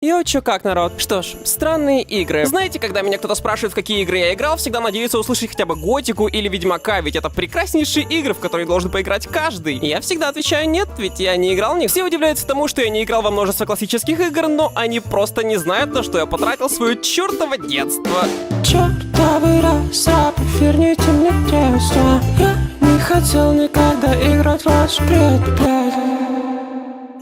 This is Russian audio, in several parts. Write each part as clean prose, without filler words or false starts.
Йо, чё как, народ? Что ж, странные игры. Знаете, когда меня кто-то спрашивает, в какие игры я играл, всегда надеются услышать хотя бы Готику или Ведьмака, ведь это прекраснейшие игры, в которые должен поиграть каждый. И я всегда отвечаю нет, ведь я не играл в них. Все удивляются тому, что я не играл во множество классических игр, но они просто не знают, на что я потратил свое чертово детство. Чертовый раз, верните мне детство. Я не хотел никогда играть в ваш бред, блядь.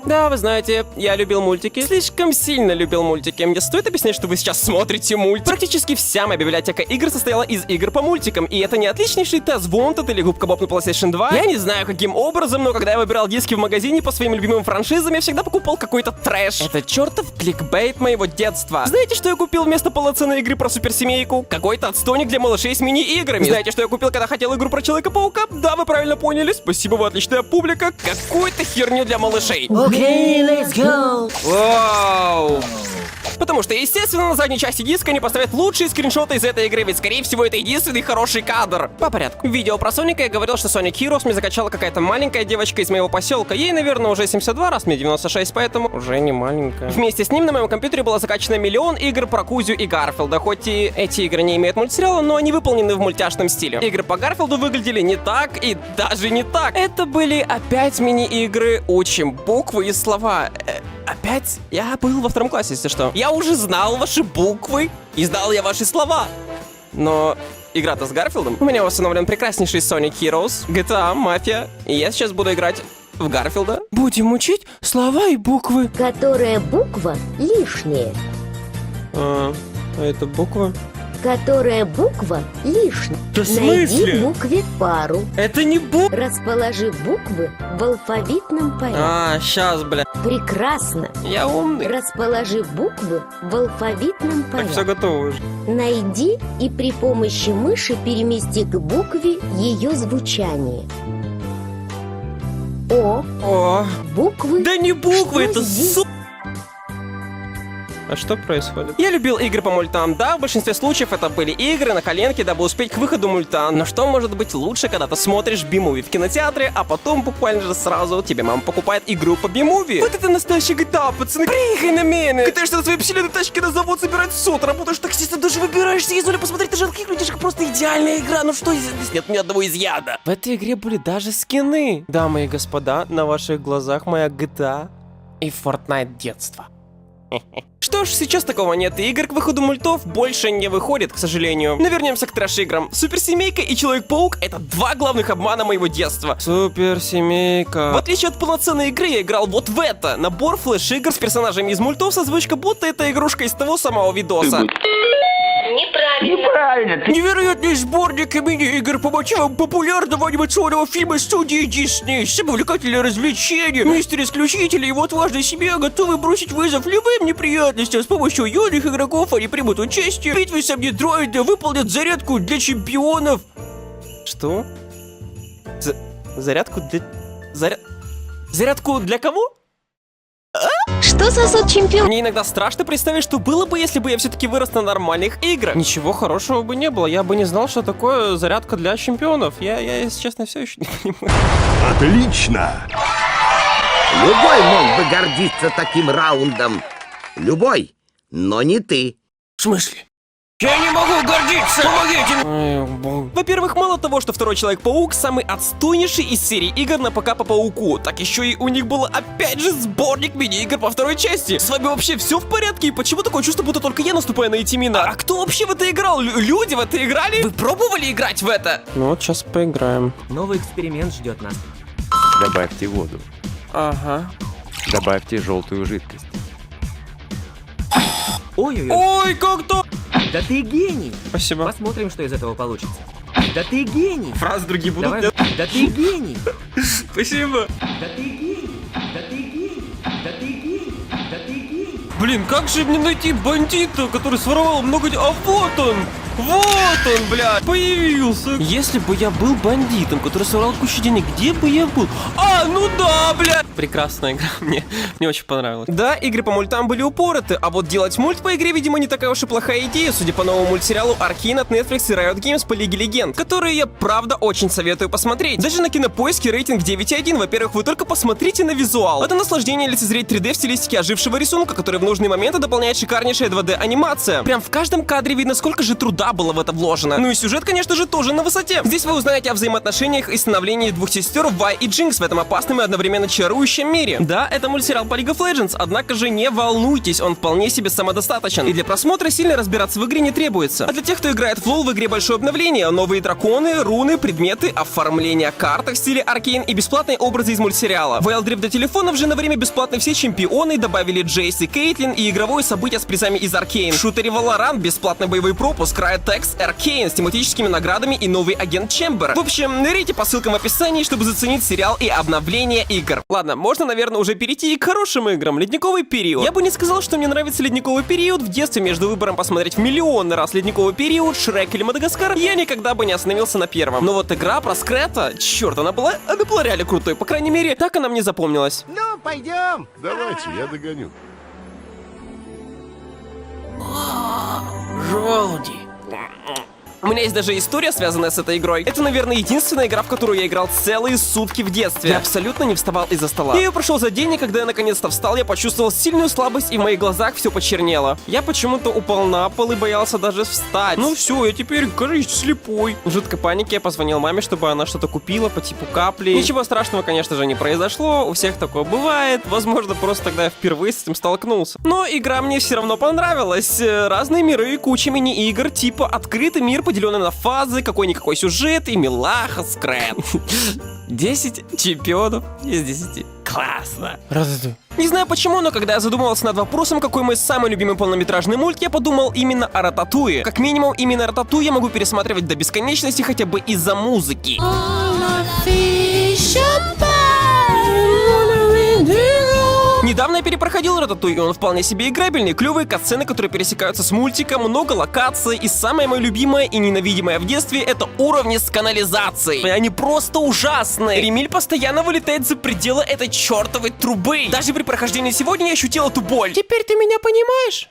Да, вы знаете, я любил мультики. Слишком сильно любил мультики. Мне стоит объяснять, что вы сейчас смотрите мультик? Практически вся моя библиотека игр состояла из игр по мультикам. И это не отличнейший Taz Wanted или Губка Боб на PlayStation 2. Я не знаю, каким образом, но когда я выбирал диски в магазине по своим любимым франшизам, я всегда покупал какой-то трэш. Это чертов кликбейт моего детства. Знаете, что я купил вместо полноценной игры про суперсемейку? Какой-то отстойник для малышей с мини-играми. Знаете, что я купил, когда хотел игру про Человека-паука? Да, вы правильно поняли. Спасибо, вы отличная публика. Какую-то херню для малышей. Okay, let's go! Вау! Потому что, естественно, на задней части диска они поставят лучшие скриншоты из этой игры, ведь, скорее всего, это единственный хороший кадр. По порядку. В видео про Соника я говорил, что Sonic Heroes мне закачала какая-то маленькая девочка из моего поселка. Ей, наверное, уже 72, раз мне 96, поэтому уже не маленькая. Вместе с ним на моем компьютере было закачано миллион игр про Кузю и Гарфилда. Хоть и эти игры не имеют мультсериала, но они выполнены в мультяшном стиле. Игры по Гарфилду выглядели не так и даже не так. Это были опять мини-игры «Учим буквы и слова». Опять? Я был во втором классе, если что. Я уже знал ваши буквы и знал я ваши слова. Но игра-то с Гарфилдом. У меня установлен прекраснейший Sonic Heroes, GTA, Мафия. И я сейчас буду играть в Гарфилда. Будем учить слова и буквы. Которая буква лишняя. А это буква? Которая буква лишняя. Да в Найди смысле? букве пару. Это не буква. Расположи буквы в алфавитном порядке. Сейчас, бля. Прекрасно. Я умный. Расположи буквы в алфавитном Так, все порядке. готово уже. Найди и при помощи мыши перемести к букве ее звучание. О, Буквы. да не буквы, Что это здесь? А что происходит? Я любил игры по мультам, да, в большинстве случаев это были игры на коленке, дабы успеть к выходу мульта. Но что может быть лучше, когда ты смотришь би-муви в кинотеатре, а потом буквально же сразу тебе мама покупает игру по би-муви? Вот это настоящий GTA, пацаны, приехай на меня! Катаешься на своей псиленной тачке на завод, собирать сот, работаешь таксистом, даже выбираешься из посмотреть на жалких людишек, просто идеальная игра, ну что здесь нет ни одного изъяна? В этой игре были даже скины. Дамы и господа, на ваших глазах моя GTA и Fortnite детства. Что ж, сейчас такого нет, и игр к выходу мультов больше не выходит, к сожалению. Но вернемся к трэш-играм. Суперсемейка и Человек-паук — это два главных обмана моего детства. Суперсемейка. В отличие от полноценной игры, я играл вот в это. Набор флеш-игр с персонажами из мультов с озвучкой, будто это игрушка из того самого видоса. Неправильно. Невероятный сборник мини-игр по мотивам популярного анимационного фильма студии Дисней. Самые увлекательные развлечения. Мистер-исключитель и его отважная семья готовы бросить вызов любым неприятностям. С помощью юных игроков они примут участие в битве с амнидроидом, выполнят зарядку для чемпионов. Что? Зарядку для... Зарядку для кого? Что за чемпион? Мне иногда страшно представить, что было бы, если бы я все-таки вырос на нормальных играх. Ничего хорошего бы не было. Я бы не знал, что такое зарядка для чемпионов. Я если честно, все еще не понимаю. Отлично! Любой мог бы гордиться таким раундом. Любой, но не ты. В смысле? Я не могу гордиться! Помогите! Во-первых, мало того, что второй Человек-паук самый отстойнейший из серии игр на ПК по Пауку, так еще и у них был опять же сборник мини-игр по второй части. С вами вообще все в порядке? И почему такое чувство, будто только я наступаю на эти мина? А кто вообще в это играл? Люди в это играли? Вы пробовали играть в это? Ну вот сейчас поиграем. Новый эксперимент ждет нас. Добавьте воду. Ага. Добавьте желтую жидкость. Ой-ой-ой, Ой, как-то... да ты гений! Спасибо. Посмотрим, что из этого получится. Да ты гений! Фразы другие будут? Давай, Нет? да ты гений! Спасибо. Да ты гений! Да ты гений! Да ты гений! Да ты гений! Блин, как же мне найти бандита, который своровал много... А вот он! Вот он, блядь, появился. Если бы я был бандитом, который своровал кучу денег, где бы я был? А, ну да, блядь. Прекрасная игра, мне очень понравилась. Да, игры по мультам были упороты, а вот делать мульт по игре, видимо, не такая уж и плохая идея, судя по новому мультсериалу Arcane от Netflix и Riot Games по Лиге Легенд, которые я, правда, очень советую посмотреть. Даже на Кинопоиске рейтинг 9,1. Во-первых, вы только посмотрите на визуал. Это наслаждение лицезреть 3D в стилистике ожившего рисунка, который в нужные моменты дополняет шикарнейшая 2D-анимация. Прям в каждом кадре видно, сколько же труда было в это вложено. Ну и сюжет, конечно же, тоже на высоте. Здесь вы узнаете о взаимоотношениях и становлении двух сестер Vi и Jinx в этом опасном и одновременно чарующем мире. Да, это мультсериал по League of Legends, однако же не волнуйтесь, он вполне себе самодостаточен. И для просмотра сильно разбираться в игре не требуется. А для тех, кто играет в LoL, в игре большое обновление, новые драконы, руны, предметы, оформление карт в стиле Arcane и бесплатные образы из мультсериала. В Wild Rift для телефонов же на время бесплатно все чемпионы, добавили Джейс и Кейтлин и игровое событие с призами из Arcane. В шутере Valorant бесплатный боевой пропуск, Riot X, Arcane с тематическими наградами и новый агент Чембер. В общем, ныряйте по ссылкам в описании, чтобы заценить сериал и обновление игр. Ладно, можно, наверное, уже перейти и к хорошим играм. Ледниковый период. Я бы не сказал, что мне нравится Ледниковый период. В детстве между выбором посмотреть в миллионный раз Ледниковый период, Шрек или Мадагаскар, я никогда бы не остановился на первом. Но вот игра про Скрета, черт, она была реально крутой. По крайней мере, так она мне запомнилась. Ну, пойдем. Давайте, я догоню. Желуди. У меня есть даже история, связанная с этой игрой. Это, наверное, единственная игра, в которую я играл целые сутки в детстве. Я абсолютно не вставал из-за стола. Я ее прошел за день, и когда я наконец-то встал, я почувствовал сильную слабость, и в моих глазах все почернело. Я почему-то упал на пол и боялся даже встать. Ну все, я теперь, кажется, слепой. В жуткой панике я позвонил маме, чтобы она что-то купила по типу капли. Ничего страшного, конечно же, не произошло. У всех такое бывает. Возможно, просто тогда я впервые с этим столкнулся. Но игра мне все равно понравилась. Разные миры, куча мини-игр, типа открытый мир, поделенный на фазы, какой-никакой сюжет и милаха Скрэт. 10 чемпионов из 10. Классно. Не знаю почему, но когда я задумывался над вопросом, какой мой самый любимый полнометражный мульт, я подумал именно о Рататуе. Как минимум, именно Ратату я могу пересматривать до бесконечности хотя бы из-за музыки. Недавно я перепроходил Рататуй, и он вполне себе играбельный. Клевые катсцены, которые пересекаются с мультиком, много локаций, и самое мое любимое и ненавидимое в детстве — это уровни с канализацией. Они просто ужасные. Ремиль постоянно вылетает за пределы этой чертовой трубы. Даже при прохождении сегодня я ощутил эту боль. Теперь ты меня понимаешь?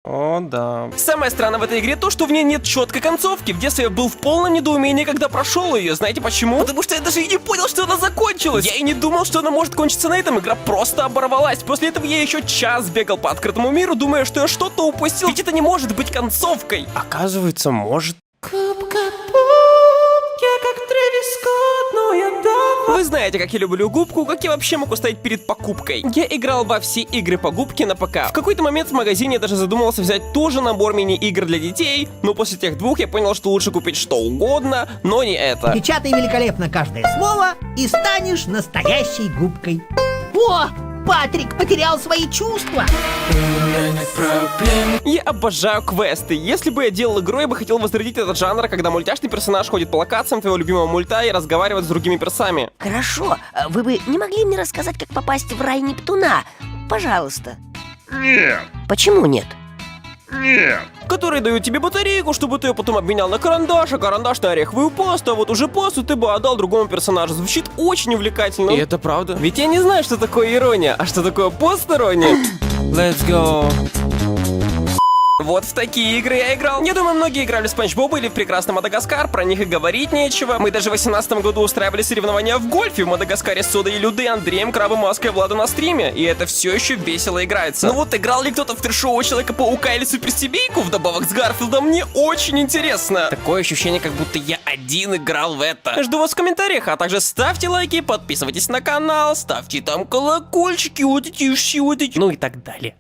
О, да. Самое странное в этой игре то, что в ней нет четкой концовки. В детстве я был в полном недоумении, когда прошел ее. Знаете почему? Потому что я даже и не понял, что она закончилась. Я и не думал, что она может кончиться на этом. Игра просто оборвалась. После этого я еще час бегал по открытому миру, думая, что я что-то упустил. Ведь это не может быть концовкой. Оказывается, может. Вы знаете, как я люблю губку, как я вообще могу стоять перед покупкой. Я играл во все игры по губке на ПК. В какой-то момент в магазине я даже задумался взять тоже набор мини-игр для детей, но после тех двух я понял, что лучше купить что угодно, но не это. Печатай великолепно каждое слово и станешь настоящей губкой. О, Патрик потерял свои чувства. Я обожаю квесты. Если бы я делал игру, я бы хотел возродить этот жанр, когда мультяшный персонаж ходит по локациям твоего любимого мульта и разговаривает с другими персами. Хорошо, вы бы не могли мне рассказать, как попасть в рай Нептуна? Пожалуйста. Нет, Почему нет? нет. Которые дают тебе батарейку, чтобы ты ее потом обменял на карандаш, а карандаш на ореховую пасту, а вот уже пасту ты бы отдал другому персонажу. Звучит очень увлекательно. И это правда. Ведь я не знаю, что такое ирония, а что такое пост-ирония. Let's go. Вот в такие игры я играл. Я думаю, многие играли в Спанч Боба или в прекрасный Мадагаскар, про них и говорить нечего. Мы даже в 2018 году устраивали соревнования в гольфе в Мадагаскаре с Содой и Людой, Андреем, Крабом, Маской и Владом на стриме. И это все еще весело играется. Ну вот, играл ли кто-то в трешового Человека-паука или Суперсемейку вдобавок с Гарфилдом, мне очень интересно. Такое ощущение, как будто я один играл в это. Жду вас в комментариях, а также ставьте лайки, подписывайтесь на канал, ставьте там колокольчики, вот эти все, вот эти. Ну и так далее.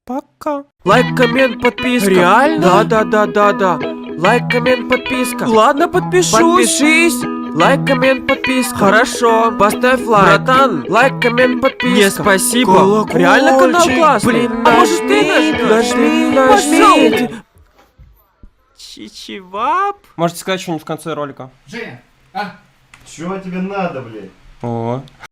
Пока. Лайк, коммент, подписка. Реально? Да. Лайк, коммент, подписка. Ладно, подпишусь. Подпишись. Лайк, коммент, подписка. Хорошо. Поставь лайк. Братан, лайк, коммент, подписка. Нет, спасибо. Колокольчик. Реально канал классный. Блин, а может ты нажми. Чичевап. Можете сказать что-нибудь в конце ролика? Женя, чего тебе надо, блядь? О.